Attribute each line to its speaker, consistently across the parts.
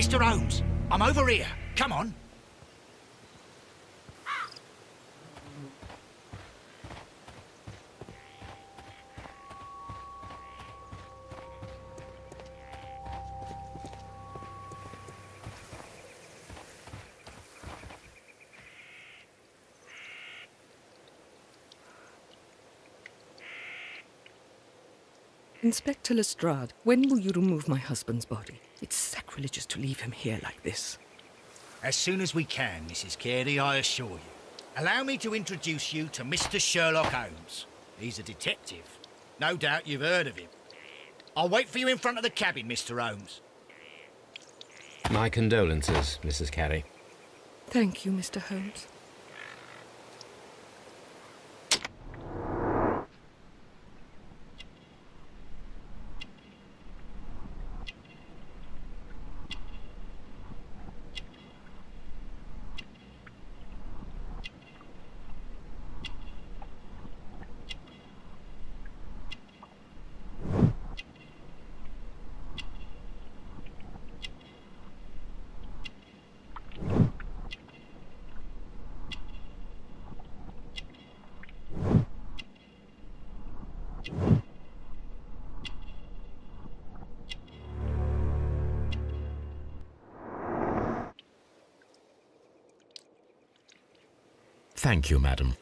Speaker 1: Mr. Holmes, I'm over here. Come on.
Speaker 2: Inspector Lestrade, when will you remove my husband's body? It's sacrilegious to leave him here like this.
Speaker 1: As soon as we can, Mrs. Carey, I assure you. Allow me to introduce you to Mr. Sherlock Holmes. He's a detective. No doubt you've heard of him. I'll wait for you in front of the cabin, Mr. Holmes.
Speaker 3: My condolences, Mrs. Carey.
Speaker 2: Thank you, Mr. Holmes.
Speaker 3: Thank you, madam.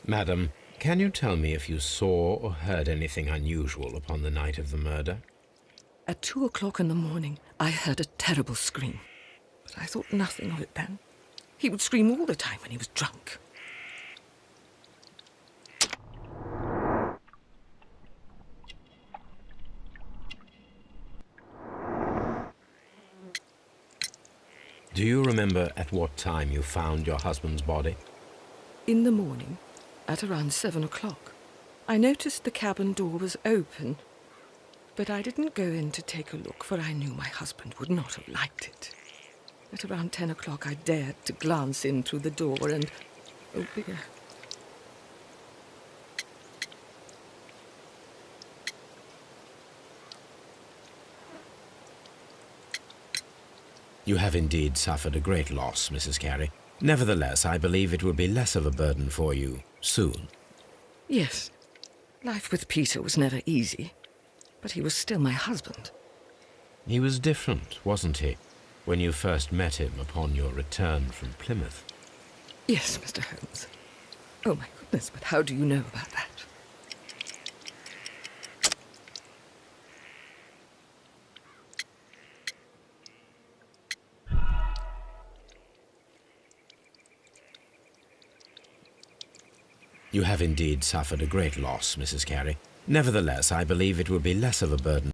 Speaker 3: Madam, can you tell me if you saw or heard anything unusual upon the night of the murder?
Speaker 2: At 2 o'clock in the morning, I heard a terrible scream. But I thought nothing of it then. He would scream all the time when he was drunk.
Speaker 3: Do you remember at what time you found your husband's body?
Speaker 2: In the morning, at around 7 o'clock, I noticed the cabin door was open, but I didn't go in to take a look, for I knew my husband would not have liked it. At around 10 o'clock, I dared to glance in through the door and... oh dear.
Speaker 3: You have indeed suffered a great loss, Mrs. Carey. Nevertheless, I believe it will be less of a burden for you soon.
Speaker 2: Yes, life with Peter was never easy, but he was still my husband.
Speaker 3: He was different, wasn't he, when you first met him upon your return from Plymouth?
Speaker 2: Yes, Mr. Holmes. Oh, my goodness, but how do you know about that?
Speaker 3: You have indeed suffered a great loss, Mrs. Carey. Nevertheless, I believe it will be less of a burden